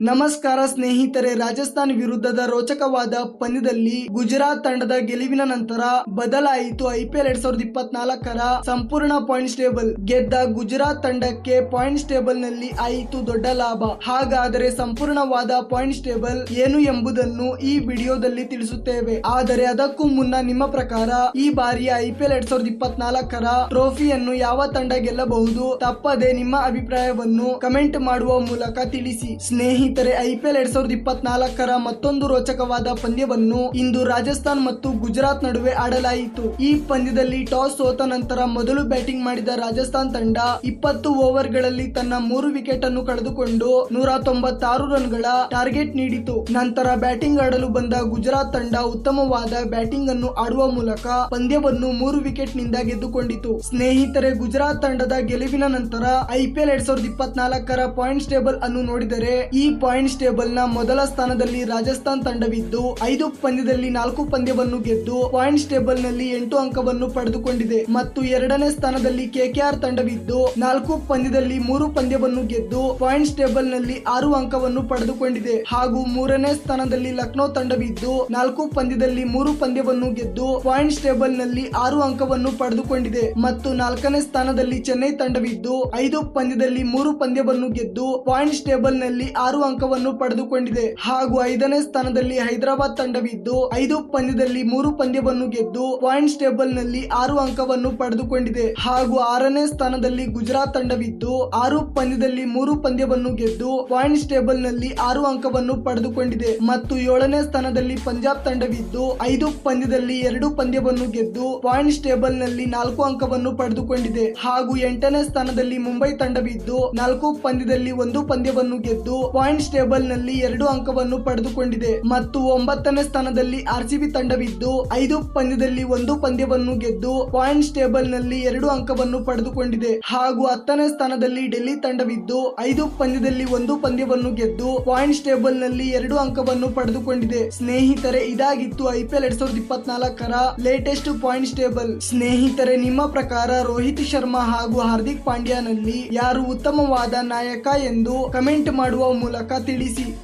ನಮಸ್ಕಾರ ಸ್ನೇಹಿತರೆ, ರಾಜಸ್ಥಾನ್ ವಿರುದ್ಧದ ರೋಚಕವಾದ ಪಂದ್ಯದಲ್ಲಿ ಗುಜರಾತ್ ತಂಡದ ಗೆಲುವಿನ ನಂತರ ಬದಲಾಯಿತು ಐಪಿಎಲ್ 2024ರ ಸಂಪೂರ್ಣ ಪಾಯಿಂಟ್ಸ್ ಟೇಬಲ್. ಗೆದ್ದ ಗುಜರಾತ್ ತಂಡಕ್ಕೆ ಪಾಯಿಂಟ್ಸ್ ಟೇಬಲ್ ನಲ್ಲಿ ಆಯಿತು ದೊಡ್ಡ ಲಾಭ. ಹಾಗಾದರೆ ಸಂಪೂರ್ಣವಾದ ಪಾಯಿಂಟ್ಸ್ ಟೇಬಲ್ ಏನು ಎಂಬುದನ್ನು ಈ ವಿಡಿಯೋದಲ್ಲಿ ತಿಳಿಸುತ್ತೇವೆ. ಆದರೆ ಅದಕ್ಕೂ ಮುನ್ನ ನಿಮ್ಮ ಪ್ರಕಾರ ಈ ಬಾರಿಯ ಐಪಿಎಲ್ 2024ರ ಟ್ರೋಫಿಯನ್ನು ಯಾವ ತಂಡ ಗೆಲ್ಲಬಹುದು? ತಪ್ಪದೆ ನಿಮ್ಮ ಅಭಿಪ್ರಾಯವನ್ನು ಕಮೆಂಟ್ ಮಾಡುವ ಮೂಲಕ ತಿಳಿಸಿ. ಸ್ನೇಹಿತರೆ, ಐಪಿಎಲ್ 2024ರ ಮತ್ತೊಂದು ರೋಚಕವಾದ ಪಂದ್ಯವನ್ನು ಇಂದು ರಾಜಸ್ಥಾನ್ ಮತ್ತು ಗುಜರಾತ್ ನಡುವೆ ಆಡಲಾಯಿತು. ಈ ಪಂದ್ಯದಲ್ಲಿ ಟಾಸ್ ಸೋತ ನಂತರ ಮೊದಲು ಬ್ಯಾಟಿಂಗ್ ಮಾಡಿದ ರಾಜಸ್ಥಾನ್ ತಂಡ 20 ಓವರ್ಗಳಲ್ಲಿ ತನ್ನ 3 ವಿಕೆಟ್ ಅನ್ನು ಕಳೆದುಕೊಂಡು 196 ರನ್ಗಳ ಟಾರ್ಗೆಟ್ ನೀಡಿತು. ನಂತರ ಬ್ಯಾಟಿಂಗ್ ಆಡಲು ಬಂದ ಗುಜರಾತ್ ತಂಡ ಉತ್ತಮವಾದ ಬ್ಯಾಟಿಂಗ್ ಅನ್ನು ಆಡುವ ಮೂಲಕ ಪಂದ್ಯವನ್ನು 3 ವಿಕೆಟ್ ನಿಂದ ಗೆದ್ದುಕೊಂಡಿತು. ಸ್ನೇಹಿತರೆ, ಗುಜರಾತ್ ತಂಡದ ಗೆಲುವಿನ ನಂತರ ಐಪಿಎಲ್ 2024ರ ಪಾಯಿಂಟ್ಸ್ ಟೇಬಲ್ ಅನ್ನು ನೋಡಿದರೆ ಈ ಪಾಯಿಂಟ್ಸ್ ಟೇಬಲ್ ನ ಮೊದಲ ಸ್ಥಾನದಲ್ಲಿ ರಾಜಸ್ಥಾನ್ ತಂಡವಿದ್ದು 5 ಪಂದ್ಯದಲ್ಲಿ 4 ಪಂದ್ಯವನ್ನು ಗೆದ್ದು ಪಾಯಿಂಟ್ಸ್ ಟೇಬಲ್ ನಲ್ಲಿ 8 ಅಂಕವನ್ನು ಪಡೆದುಕೊಂಡಿದೆ. ಮತ್ತು ಎರಡನೇ ಸ್ಥಾನದಲ್ಲಿ ಕೆಕೆಆರ್ ತಂಡವಿದ್ದು 4 ಪಂದ್ಯದಲ್ಲಿ 3 ಪಂದ್ಯವನ್ನು ಗೆದ್ದು ಪಾಯಿಂಟ್ಸ್ ಟೇಬಲ್ ನಲ್ಲಿ 6 ಅಂಕವನ್ನು ಪಡೆದುಕೊಂಡಿದೆ. ಹಾಗೂ ಮೂರನೇ ಸ್ಥಾನದಲ್ಲಿ ಲಕ್ನೋ ತಂಡವಿದ್ದು 4 ಪಂದ್ಯದಲ್ಲಿ 3 ಪಂದ್ಯವನ್ನು ಗೆದ್ದು ಪಾಯಿಂಟ್ಸ್ ಟೇಬಲ್ ನಲ್ಲಿ 6 ಅಂಕವನ್ನು ಪಡೆದುಕೊಂಡಿದೆ. ಮತ್ತು ನಾಲ್ಕನೇ ಸ್ಥಾನದಲ್ಲಿ ಚೆನ್ನೈ ತಂಡವಿದ್ದು 5 ಪಂದ್ಯದಲ್ಲಿ 3 ಪಂದ್ಯವನ್ನು ಗೆದ್ದು ಪಾಯಿಂಟ್ಸ್ ಟೇಬಲ್ ನಲ್ಲಿ 6 ಅಂಕವನ್ನು ಪಡೆದುಕೊಂಡಿದೆ. ಹಾಗೂ 5ನೇ ಸ್ಥಾನದಲ್ಲಿ ಹೈದರಾಬಾದ್ ತಂಡವಿದ್ದು 5 ಪಂದ್ಯದಲ್ಲಿ 3 ಪಂದ್ಯವನ್ನು ಗೆದ್ದು ಪಾಯಿಂಟ್ಸ್ ಟೇಬಲ್ ನಲ್ಲಿ 6 ಅಂಕವನ್ನು ಪಡೆದುಕೊಂಡಿದೆ. ಹಾಗೂ 6ನೇ ಸ್ಥಾನದಲ್ಲಿ ಗುಜರಾತ್ ತಂಡವಿದ್ದು 6 ಪಂದ್ಯದಲ್ಲಿ 3 ಪಂದ್ಯವನ್ನು ಗೆದ್ದು ಪಾಯಿಂಟ್ಸ್ ಟೇಬಲ್ ನಲ್ಲಿ 6 ಅಂಕವನ್ನು ಪಡೆದುಕೊಂಡಿದೆ. ಮತ್ತು 7ನೇ ಸ್ಥಾನದಲ್ಲಿ ಪಂಜಾಬ್ ತಂಡವಿದ್ದು 5 ಪಂದ್ಯದಲ್ಲಿ 2 ಪಂದ್ಯವನ್ನು ಗೆದ್ದು ಪಾಯಿಂಟ್ಸ್ ಟೇಬಲ್ ನಲ್ಲಿ 4 ಅಂಕವನ್ನು ಪಡೆದುಕೊಂಡಿದೆ. ಹಾಗೂ 8ನೇ ಸ್ಥಾನದಲ್ಲಿ ಮುಂಬೈ ತಂಡವಿದ್ದು 4 ಪಂದ್ಯದಲ್ಲಿ 1 ಪಂದ್ಯವನ್ನು ಗೆದ್ದು ಪಾಯಿಂಟ್ಸ್ ಟೇಬಲ್ ನಲ್ಲಿ 2 ಅಂಕವನ್ನು ಪಡೆದುಕೊಂಡಿದೆ. ಮತ್ತು 9ನೇ ಸ್ಥಾನದಲ್ಲಿ ಆರ್ಸಿಬಿ ತಂಡವಿದ್ದು 5 ಪಂದ್ಯದಲ್ಲಿ 1 ಪಂದ್ಯವನ್ನು ಗೆದ್ದು ಪಾಯಿಂಟ್ಸ್ ಟೇಬಲ್ ನಲ್ಲಿ 2 ಅಂಕವನ್ನು ಪಡೆದುಕೊಂಡಿದೆ. ಹಾಗೂ 10ನೇ ಸ್ಥಾನದಲ್ಲಿ ಡೆಲ್ಲಿ ತಂಡವಿದ್ದು 5 ಪಂದ್ಯದಲ್ಲಿ 1 ಪಂದ್ಯವನ್ನು ಗೆದ್ದು ಪಾಯಿಂಟ್ಸ್ ಟೇಬಲ್ ನಲ್ಲಿ 2 ಅಂಕವನ್ನು ಪಡೆದುಕೊಂಡಿದೆ. ಸ್ನೇಹಿತರೆ, ಇದಾಗಿತ್ತು ಐಪಿಎಲ್ 2024ರ ಲೇಟೆಸ್ಟ್ ಪಾಯಿಂಟ್ಸ್ ಟೇಬಲ್. ಸ್ನೇಹಿತರೆ, ನಿಮ್ಮ ಪ್ರಕಾರ ರೋಹಿತ್ ಶರ್ಮಾ ಹಾಗೂ ಹಾರ್ದಿಕ್ ಪಾಂಡ್ಯ ನಲ್ಲಿ ಯಾರು ಉತ್ತಮವಾದ ನಾಯಕ ಎಂದು ಕಮೆಂಟ್ ಮಾಡುವ ಮೂಲಕ ತಿಳಿಸಿ.